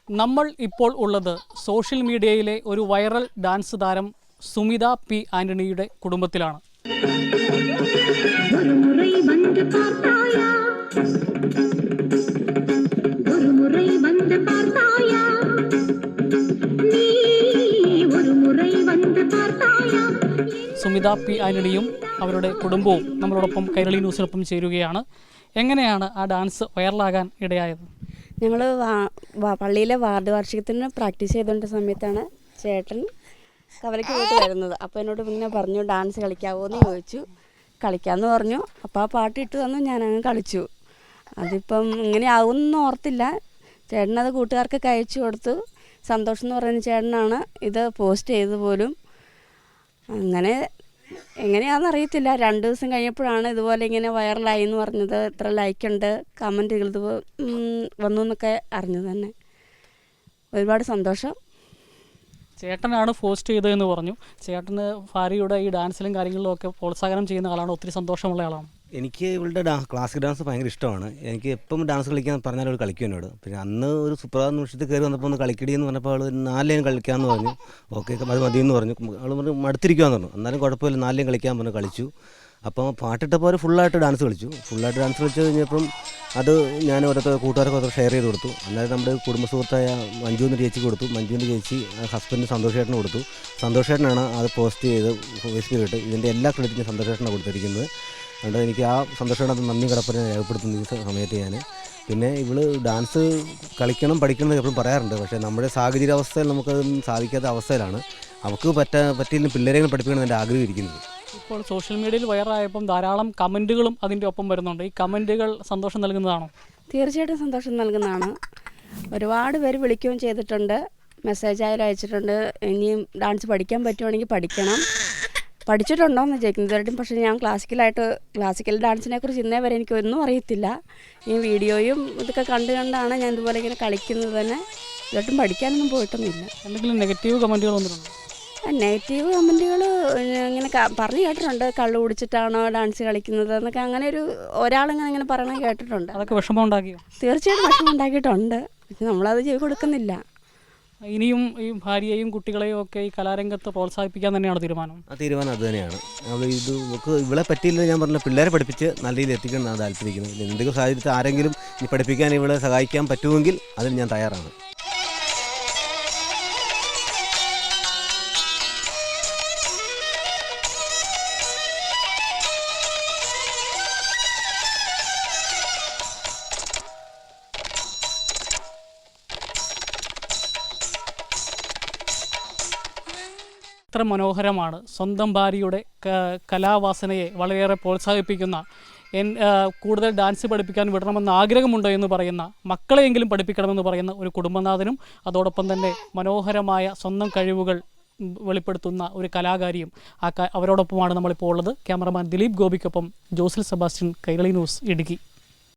നമ്മൾ ഇപ്പോൾ ഉള്ളത് സോഷ്യൽ മീഡിയയിലെ ഒരു വൈറൽ ഡാൻസ് താരം സുമിത പി ആന്റണിയുടെ കുടുംബത്തിലാണ്. സുമിത പി ആന്റണിയും അവരുടെ കുടുംബവും നമ്മളോടൊപ്പം കൈരളി ന്യൂസിനൊപ്പം ചേരുകയാണ്. എങ്ങനെയാണ് ആ ഡാൻസ് വൈറലാകാൻ ഇടയായത്? ഞങ്ങൾ പള്ളിയിലെ വാർഡ് വാർഷികത്തിന് പ്രാക്ടീസ് ചെയ്തുകൊണ്ട സമയത്താണ് ചേട്ടൻ കവലയ്ക്ക് പോയിട്ട് വരുന്നത്. അപ്പോൾ എന്നോട് ഇങ്ങനെ പറഞ്ഞു, ഡാൻസ് കളിക്കാവോ എന്ന് ചോദിച്ചു. കളിക്കാമെന്ന് പറഞ്ഞു. അപ്പോൾ ആ പാട്ട് ഇട്ട് തന്നു, ഞാനങ്ങ് കളിച്ചു. അതിപ്പം ഇങ്ങനെ ആവുമെന്ന് ഓർത്തില്ല. ചേട്ടനത് കൂട്ടുകാർക്കൊക്കെ അയച്ചു കൊടുത്തു. സന്തോഷം എന്ന് പറയുന്ന ചേട്ടനാണ് ഇത് പോസ്റ്റ് ചെയ്തത് പോലും. അങ്ങനെ എങ്ങനെയാണെന്ന് അറിയത്തില്ല. 2 ദിവസം കഴിഞ്ഞപ്പോഴാണ് ഇതുപോലെ ഇങ്ങനെ വൈറലായി എന്ന് പറഞ്ഞത്. ഇത്ര ലൈക്കുണ്ട്, കമൻറ്റുകൾ ഇത് വന്നു എന്നൊക്കെ അറിഞ്ഞത് തന്നെ. ഒരുപാട് സന്തോഷം. ചേട്ടനാണ് പോസ്റ്റ് ചെയ്തതെന്ന് പറഞ്ഞു. ചേട്ടന് ഭാര്യയുടെ ഈ ഡാൻസിലും കാര്യങ്ങളിലും ഒക്കെ പ്രോത്സാഹനം ചെയ്യുന്ന ആളാണ്, ഒത്തിരി സന്തോഷമുള്ള ആളാണ്. എനിക്ക് ഇവളുടെ ക്ലാസിക് ഡാൻസ് ഭയങ്കര ഇഷ്ടമാണ്. എനിക്ക് എപ്പം ഡാൻസ് കളിക്കാൻ പറഞ്ഞാൽ അവൾ കളിക്കും എന്നോട്. പിന്നെ അന്ന് ഒരു സുപ്രഭാത നിമിഷത്തിൽ കയറി വന്നപ്പോൾ ഒന്ന് കളിക്കടി എന്ന് പറഞ്ഞപ്പോൾ അവൾ 4 ലൈൻ കളിക്കാമെന്ന് പറഞ്ഞു. ഓക്കെ, അത് മതിയെന്ന് പറഞ്ഞു. അവൾ പറഞ്ഞു മടുത്തിരിക്കുവാന്ന് പറഞ്ഞു. എന്നാലും കുഴപ്പമില്ല, 4 ലൈൻ കളിക്കാൻ പറഞ്ഞു. കളിച്ചു. അപ്പോൾ പാട്ടിട്ടപ്പോൾ അവർ ഫുള്ളായിട്ട് ഡാൻസ് കളിച്ചു. ഫുള്ളായിട്ട് ഡാൻസ് കളിച്ച് കഴിഞ്ഞപ്പം അത് ഞാൻ ഓരോരുത്തർ കൂട്ടുകാർക്ക് ഓരോ ഷെയർ ചെയ്ത് കൊടുത്തു. അല്ലാതെ നമ്മുടെ കുടുംബ സുഹൃത്തായ മഞ്ജുവിൻ്റെ ചേച്ചിക്ക് കൊടുത്തു. മഞ്ജുവിൻ്റെ ചേച്ചി ഹസ്ബൻഡ് സന്തോഷേട്ടന് കൊടുത്തു. സന്തോഷേട്ടനാണ് അത് പോസ്റ്റ് ചെയ്ത് ഫേസ്ബുക്കിലിട്ട്. ഇതിൻ്റെ എല്ലാ ക്രെഡിറ്റും സന്തോഷേട്ടനാണ് കൊടുത്തിരിക്കുന്നത്. അതുകൊണ്ട് എനിക്ക് ആ സന്തോഷത്തോടെ നന്ദി കടപ്പനെ രേഖപ്പെടുത്തുന്ന ഈ സമയത്ത് ഞാൻ. പിന്നെ ഇവള് ഡാൻസ് കളിക്കണം പഠിക്കണം എന്ന് എപ്പോഴും പറയാറുണ്ട്. പക്ഷേ നമ്മുടെ സാഹചര്യാവസ്ഥയിൽ നമുക്കതൊന്നും സാധിക്കാത്ത അവസ്ഥയിലാണ്. അവൾക്ക് പറ്റിയില്ല പിള്ളേരെ പഠിപ്പിക്കണം എൻ്റെ ആഗ്രഹം ഇരിക്കുന്നത്. ഇപ്പോൾ സോഷ്യൽ മീഡിയയിൽ വൈറലായപ്പം ധാരാളം കമൻറ്റുകളും അതിൻ്റെ ഒപ്പം വരുന്നുണ്ട്. ഈ കമൻറ്റുകൾ സന്തോഷം നൽകുന്നതാണോ? തീർച്ചയായിട്ടും സന്തോഷം നൽകുന്നതാണ്. ഒരുപാട് പേര് വിളിക്കുകയും ചെയ്തിട്ടുണ്ട്, മെസ്സേജ് ആയാലും അയച്ചിട്ടുണ്ട്. ഇനിയും ഡാൻസ് പഠിക്കാൻ പറ്റുവാണെങ്കിൽ പഠിക്കണം. പഠിച്ചിട്ടുണ്ടോയെന്ന് ചോദിക്കുന്നത് ഇതുവരെയും. പക്ഷേ ഞാൻ ക്ലാസിക്കൽ ഡാൻസിനെ കുറിച്ച് ഇന്നേ വരെ എനിക്കൊന്നും അറിയത്തില്ല. ഈ വീഡിയോയും ഇതൊക്കെ കണ്ടാണ് ഞാൻ ഇതുപോലെ ഇങ്ങനെ കളിക്കുന്നത് തന്നെ. ഇതുവരെയും പഠിക്കാനൊന്നും പോയിട്ടൊന്നുമില്ല. എന്തെങ്കിലും നെഗറ്റീവ് കമൻറ്റുകൾ വന്നിട്ടുണ്ടോ? നെഗറ്റീവ് കമൻറ്റുകൾ ഇങ്ങനെ പറഞ്ഞു കേട്ടിട്ടുണ്ട്. കള്ളു കുടിച്ചിട്ടാണോ ഡാൻസ് കളിക്കുന്നത് എന്നൊക്കെ അങ്ങനെ ഒരാളിങ്ങനെ പറയണത് കേട്ടിട്ടുണ്ട്. അതൊക്കെ വിഷമം ഉണ്ടാക്കിയോ? തീർച്ചയായിട്ടും വിഷമം ഉണ്ടാക്കിയിട്ടുണ്ട്. പക്ഷെ നമ്മളത് ചെയ്ത് കൊടുക്കുന്നില്ല. ഇനിയും ഈ ഭാര്യയെയും കുട്ടികളെയും ഒക്കെ ഈ കലാരംഗത്ത് പ്രോത്സാഹിപ്പിക്കാൻ തന്നെയാണ് തീരുമാനം. ആ തീരുമാനം അത് തന്നെയാണ്. ഇവളെ പറ്റിയില്ല, ഞാൻ പറഞ്ഞ പിള്ളേരെ പഠിപ്പിച്ച് നല്ല രീതിയിൽ എത്തിക്കണം എന്നാണ് താല്പര്യക്കുന്നത്. എന്തെങ്കിലും സാഹചര്യത്തിൽ ആരെങ്കിലും ഈ പഠിപ്പിക്കാൻ ഇവളെ സഹായിക്കാൻ പറ്റുമെങ്കിൽ അതിന് ഞാൻ തയ്യാറാണ്. എത്ര മനോഹരമാണ്. സ്വന്തം ഭാര്യയുടെ കലാവാസനയെ വളരെയേറെ പ്രോത്സാഹിപ്പിക്കുന്ന, കൂടുതൽ ഡാൻസ് പഠിപ്പിക്കാൻ വിടണമെന്ന് ആഗ്രഹമുണ്ടോ എന്ന് പറയുന്ന, മക്കളെയെങ്കിലും പഠിപ്പിക്കണമെന്ന് പറയുന്ന ഒരു കുടുംബനാഥനും അതോടൊപ്പം തന്നെ മനോഹരമായ സ്വന്തം കഴിവുകൾ വെളിപ്പെടുത്തുന്ന ഒരു കലാകാരിയും അവരോടൊപ്പമാണ് നമ്മളിപ്പോൾ ഉള്ളത്. ക്യാമറമാൻ ദിലീപ് ഗോപിക്കൊപ്പം ജോസിൽ സെബാസ്റ്റ്യൻ, കൈരളി ന്യൂസ്, ഇടുക്കി.